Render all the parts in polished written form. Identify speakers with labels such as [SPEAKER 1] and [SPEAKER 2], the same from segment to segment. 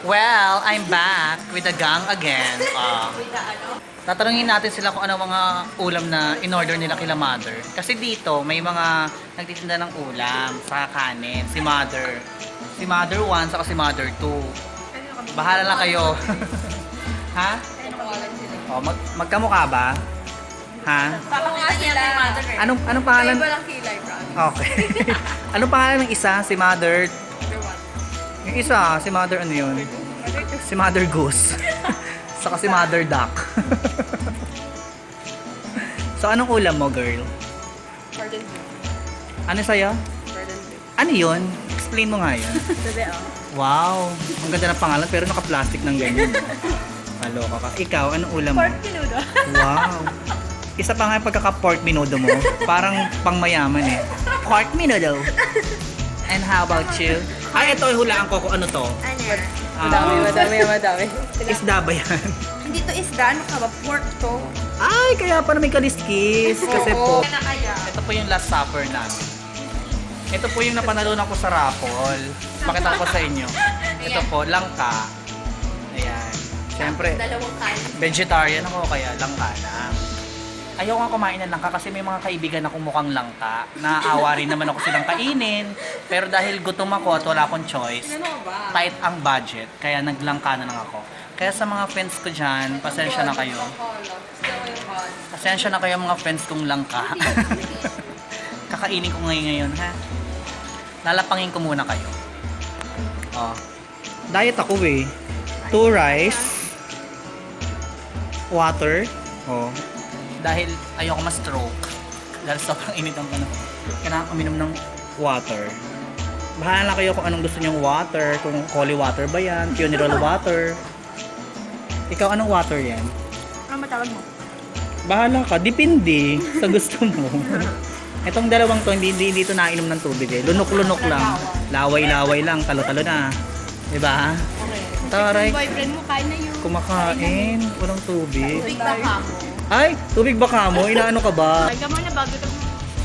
[SPEAKER 1] Well, I'm back with the gang again. Tatanungin natin sila kung ano mga ulam na in-order nila kila Mother. Kasi dito, may mga nagtitinda ng ulam sa kanin. Si Mother. Si Mother 1, saka si Mother 2. Bahala na kayo. Ha? Oh, magkamukha ba? Ha?
[SPEAKER 2] Papakita niya kay Mother eh.
[SPEAKER 1] Anong pangalan?
[SPEAKER 2] Iba lang kilay, promise.
[SPEAKER 1] Okay. Anong pangalan ng isa? Si Mother?
[SPEAKER 2] Number one.
[SPEAKER 1] Yung isa, si Mother ano yun? Si Mother Goose. Saka si Mother Duck. So, anong ulam mo, girl?
[SPEAKER 2] Cordon bleu.
[SPEAKER 1] Ano sa'yo?
[SPEAKER 2] Cordon bleu.
[SPEAKER 1] Ano yun? Explain mo nga yun.
[SPEAKER 2] Sabi
[SPEAKER 1] Wow! Ang ganda ng pangalan pero naka-plastic ng ganyan. Maloka ka. Ikaw, anong ulam mo?
[SPEAKER 2] Pork menudo.
[SPEAKER 1] Wow! Isa pa nga yung pagkaka-pork menudo mo. Parang pangmayaman eh. Pork menudo. And how about you? Ay, ito, hulaan ko kung ano to.
[SPEAKER 2] Ano? Madami.
[SPEAKER 1] Isda ba yan?
[SPEAKER 2] Hindi to isda, ano ka ba? Pork to.
[SPEAKER 1] Ay, kaya pa na may kaliskis. Kasi po,
[SPEAKER 2] Kaya na kaya.
[SPEAKER 1] ito po yung last supper namin. Ito po yung napanalunan ko sa raffle. Pakita ko sa inyo. Ito po, langka. Ayan. Siyempre,
[SPEAKER 2] Dalawang kain.
[SPEAKER 1] vegetarian ako kaya langka lang. Ayaw nga kumain ng langka kasi may mga kaibigan akong mukhang langka. Naaawa rin naman ako silang kainin. Pero dahil gutom ako at wala akong choice,
[SPEAKER 2] Ano ba?
[SPEAKER 1] tight ang budget, kaya naglangka na lang ako. Kaya sa mga friends ko dyan, pasensya na kayo. Pasensya na kayo mga friends kong langka. Kakainin ko ngayon, ha? Lalapangin ko muna kayo. Oh. Diet ako eh. 2 rice, water. Oh. Dahil ayoko ma-stroke. Dahil sobrang init ang ano. Kailangan uminom ng water. Bahala na kayo kung anong gusto nyong water. Kung holy water ba yan, funeral water. Ikaw, anong water yan?
[SPEAKER 2] Ano matawag mo?
[SPEAKER 1] Bahala ka, depende sa gusto mo. Itong dalawang to, hindi dito nainom ng tubig eh. Lunok-lunok lang. Laway-laway lang, talo-talo na. Diba?
[SPEAKER 2] Okay.
[SPEAKER 1] Taray,
[SPEAKER 2] Boyfriend mo, kain na yun.
[SPEAKER 1] kumakain. Walang tubig.
[SPEAKER 2] Big ba ka mo?
[SPEAKER 1] Ay, tubig ba ka mo? Inaano ka ba?
[SPEAKER 2] Taga mo na bago ito.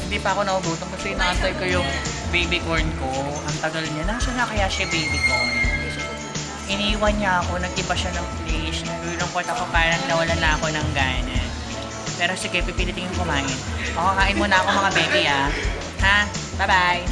[SPEAKER 1] Hindi pa ako naubutan kasi inaantay ko yung baby corn ko. Ang tagal niya. Nasaan na kaya siya baby corn? Iniwan niya ako, nag-iba siya ng place. Nalulungkot ako, parang nawalan na ako ng gana. Pero sige, pipilitin yung kumain. O, kain muna ako mga baby ah. Ha? Bye-bye!